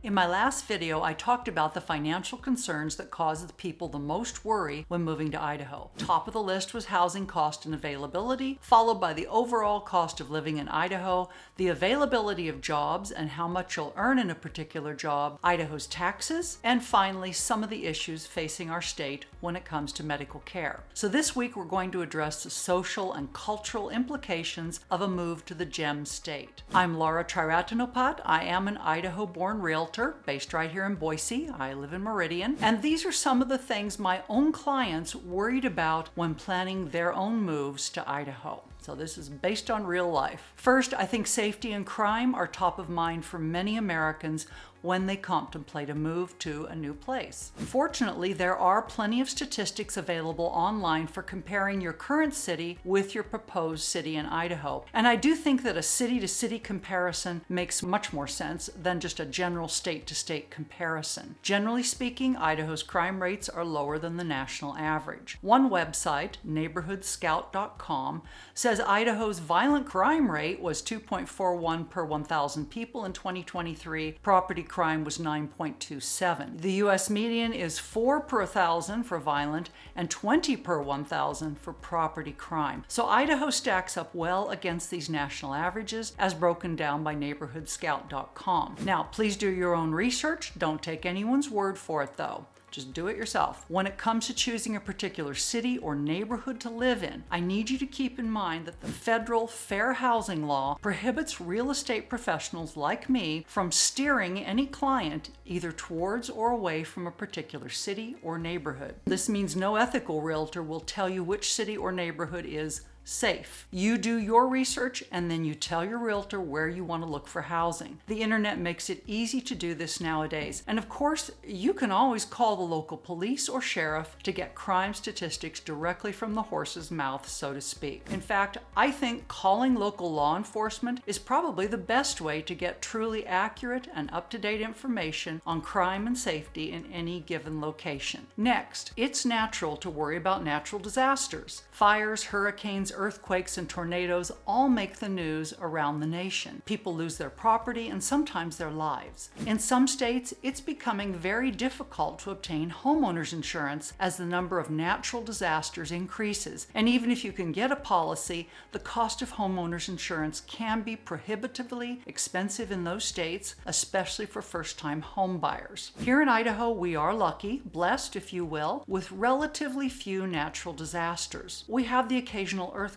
In my last video, I talked about the financial concerns that cause the people the most worry when moving to Idaho. Top of the list was housing cost and availability, followed by the overall cost of living in Idaho, the availability of jobs and how much you'll earn in a particular job, Idaho's taxes, and finally some of the issues facing our state when it comes to medical care. So this week we're going to address the social and cultural implications of a move to the Gem State. I'm Laura Triratinopat. I am an Idaho-born realtor based right here in Boise. I live in Meridian. And these are some of the things my own clients worried about when planning their own moves to Idaho. So this is based on real life. First, I think safety and crime are top of mind for many Americans when they contemplate a move to a new place. Fortunately, there are plenty of statistics available online for comparing your current city with your proposed city in Idaho. And I do think that a city-to-city comparison makes much more sense than just a general state-to-state comparison. Generally speaking, Idaho's crime rates are lower than the national average. One website, neighborhoodscout.com, says Idaho's violent crime rate was 2.41 per 1,000 people in 2023. Property crime was 9.27. The U.S. median is 4 per 1,000 for violent and 20 per 1,000 for property crime. So Idaho stacks up well against these national averages as broken down by neighborhoodscout.com. Now, please do your own research. Don't take anyone's word for it though. Just do it yourself. When it comes to choosing a particular city or neighborhood to live in, I need you to keep in mind that the federal fair housing law prohibits real estate professionals like me from steering any client either towards or away from a particular city or neighborhood. This means no ethical realtor will tell you which city or neighborhood is safe. You do your research and then you tell your realtor where you want to look for housing. The internet makes it easy to do this nowadays. And of course, you can always call the local police or sheriff to get crime statistics directly from the horse's mouth, so to speak. In fact, I think calling local law enforcement is probably the best way to get truly accurate and up-to-date information on crime and safety in any given location. Next, it's natural to worry about natural disasters. Fires, hurricanes, earthquakes, and tornadoes all make the news around the nation. People lose their property and sometimes their lives. In some states, it's becoming very difficult to obtain homeowners insurance as the number of natural disasters increases. And even if you can get a policy, the cost of homeowners insurance can be prohibitively expensive in those states, especially for first-time home buyers. Here in Idaho, we are lucky, blessed if you will, with relatively few natural disasters. We have the occasional earthquake.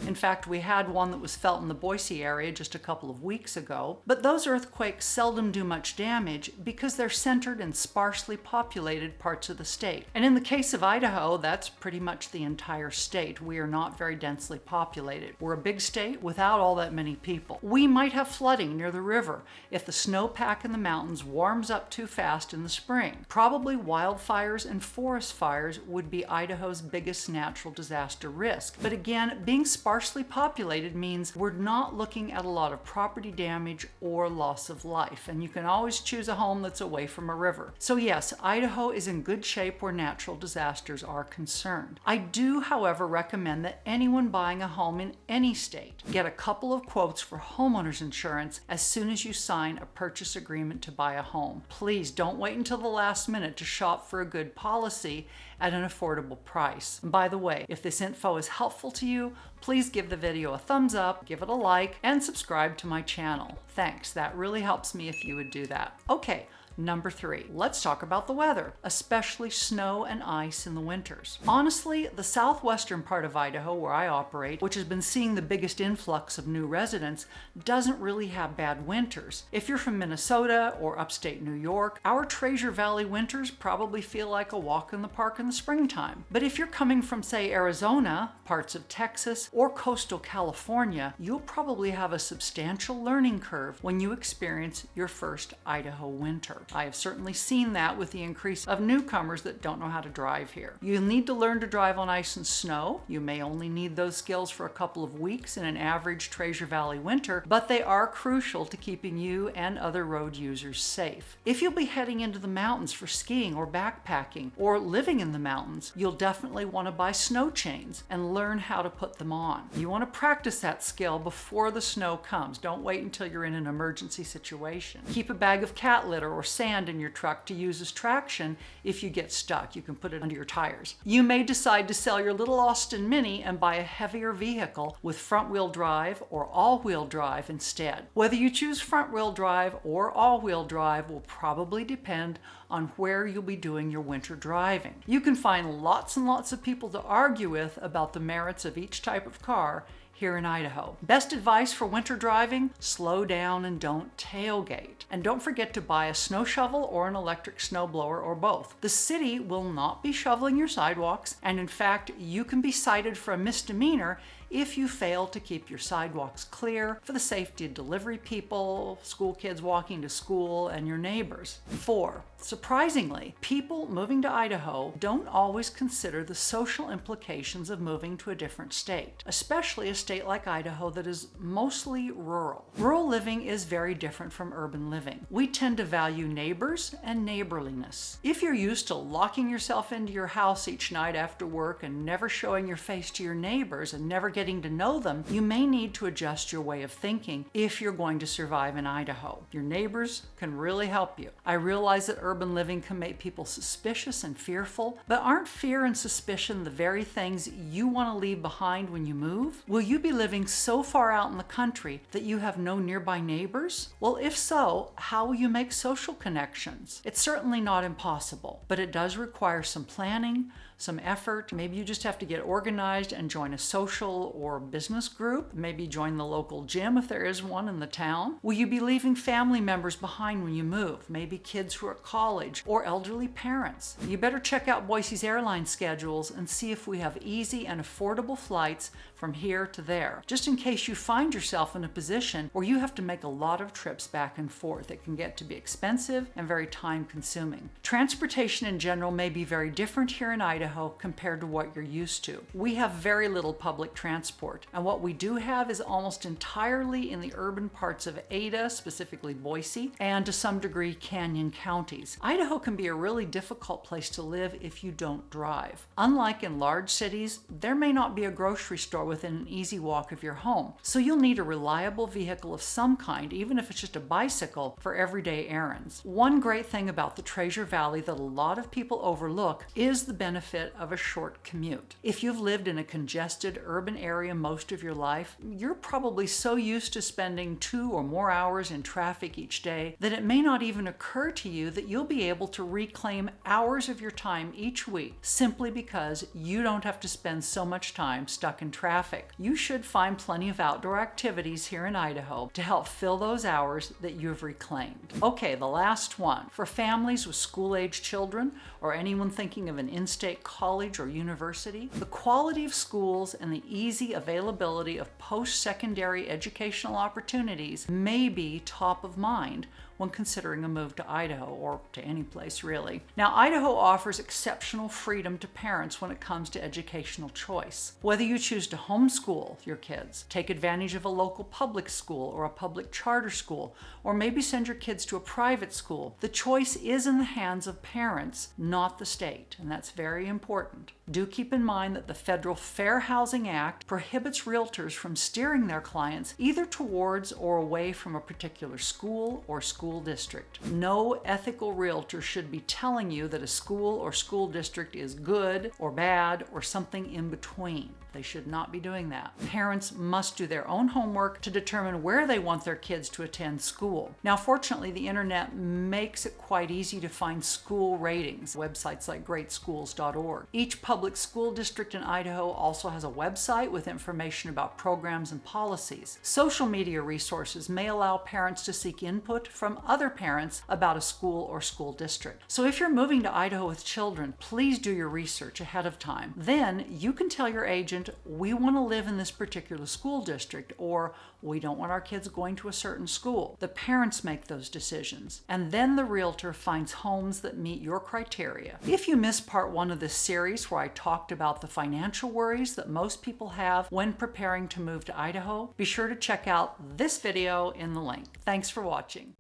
In fact, we had one that was felt in the Boise area just a couple of weeks ago, but those earthquakes seldom do much damage because they're centered in sparsely populated parts of the state. And in the case of Idaho, that's pretty much the entire state. We are not very densely populated. We're a big state without all that many people. We might have flooding near the river if the snowpack in the mountains warms up too fast in the spring. Probably wildfires and forest fires would be Idaho's biggest natural disaster risk. But again, being sparsely populated means we're not looking at a lot of property damage or loss of life, and you can always choose a home that's away from a river. So yes, Idaho is in good shape where natural disasters are concerned. I do, however, recommend that anyone buying a home in any state get a couple of quotes for homeowners insurance as soon as you sign a purchase agreement to buy a home. Please don't wait until the last minute to shop for a good policy at an affordable price. And by the way, if this info is helpful to you, please give the video a thumbs up, give it a like, and subscribe to my channel. Thanks, that really helps me if you would do that. Okay. Number 3, let's talk about the weather, especially snow and ice in the winters. Honestly, the southwestern part of Idaho where I operate, which has been seeing the biggest influx of new residents, doesn't really have bad winters. If you're from Minnesota or upstate New York, our Treasure Valley winters probably feel like a walk in the park in the springtime. But if you're coming from, say, Arizona, parts of Texas, or coastal California, you'll probably have a substantial learning curve when you experience your first Idaho winter. I have certainly seen that with the increase of newcomers that don't know how to drive here. You'll need to learn to drive on ice and snow. You may only need those skills for a couple of weeks in an average Treasure Valley winter, but they are crucial to keeping you and other road users safe. If you'll be heading into the mountains for skiing or backpacking or living in the mountains, you'll definitely want to buy snow chains and learn how to put them on. You want to practice that skill before the snow comes. Don't wait until you're in an emergency situation. Keep a bag of cat litter or sand in your truck to use as traction if you get stuck. You can put it under your tires. You may decide to sell your little Austin Mini and buy a heavier vehicle with front-wheel drive or all-wheel drive instead. Whether you choose front-wheel drive or all-wheel drive will probably depend on where you'll be doing your winter driving. You can find lots and lots of people to argue with about the merits of each type of car here in Idaho. Best advice for winter driving: slow down and don't tailgate. And don't forget to buy a snow shovel or an electric snowblower or both. The city will not be shoveling your sidewalks, and in fact, you can be cited for a misdemeanor if you fail to keep your sidewalks clear for the safety of delivery people, school kids walking to school, and your neighbors. 4. Surprisingly, people moving to Idaho don't always consider the social implications of moving to a different state, especially a state like Idaho that is mostly rural. Rural living is very different from urban living. We tend to value neighbors and neighborliness. If you're used to locking yourself into your house each night after work and never showing your face to your neighbors and never getting to know them, you may need to adjust your way of thinking if you're going to survive in Idaho. Your neighbors can really help you. I realize that urban living can make people suspicious and fearful, but aren't fear and suspicion the very things you want to leave behind when you move? Will you be living so far out in the country that you have no nearby neighbors? Well, if so, how will you make social connections? It's certainly not impossible, but it does require some planning, some effort. Maybe you just have to get organized and join a social or business group. Maybe join the local gym if there is one in the town. Will you be leaving family members behind when you move? Maybe kids who are at college or elderly parents. You better check out Boise's airline schedules and see if we have easy and affordable flights from here to there, just in case you find yourself in a position where you have to make a lot of trips back and forth. It can get to be expensive and very time consuming. Transportation in general may be very different here in Idaho compared to what you're used to. We have very little public transport, and what we do have is almost entirely in the urban parts of Ada, specifically Boise, and to some degree Canyon counties. Idaho can be a really difficult place to live if you don't drive. Unlike in large cities, there may not be a grocery store within an easy walk of your home, so you'll need a reliable vehicle of some kind, even if it's just a bicycle, for everyday errands. One great thing about the Treasure Valley that a lot of people overlook is the benefit of a short commute. If you've lived in a congested urban area most of your life, you're probably so used to spending 2 or more hours in traffic each day that it may not even occur to you that you'll be able to reclaim hours of your time each week simply because you don't have to spend so much time stuck in traffic. You should find plenty of outdoor activities here in Idaho to help fill those hours that you've reclaimed. Okay, the last one. For families with school-age children or anyone thinking of an in-state college or university, the quality of schools and the easy availability of post-secondary educational opportunities may be top of mind when considering a move to Idaho, or to any place really. Now, Idaho offers exceptional freedom to parents when it comes to educational choice. Whether you choose to homeschool your kids, take advantage of a local public school or a public charter school, or maybe send your kids to a private school, the choice is in the hands of parents, not the state, and that's very important. Do keep in mind that the Federal Fair Housing Act prohibits realtors from steering their clients either towards or away from a particular school or school district. No ethical realtor should be telling you that a school or school district is good or bad or something in between. They should not be doing that. Parents must do their own homework to determine where they want their kids to attend school. Now, fortunately, the internet makes it quite easy to find school ratings, websites like greatschools.org. Each public school district in Idaho also has a website with information about programs and policies. Social media resources may allow parents to seek input from other parents about a school or school district. So if you're moving to Idaho with children, please do your research ahead of time. Then you can tell your agent, we want to live in this particular school district, or we don't want our kids going to a certain school. The parents make those decisions, and then the realtor finds homes that meet your criteria. If you missed part 1 of this series where I talked about the financial worries that most people have when preparing to move to Idaho, be sure to check out this video in the link. Thanks for watching.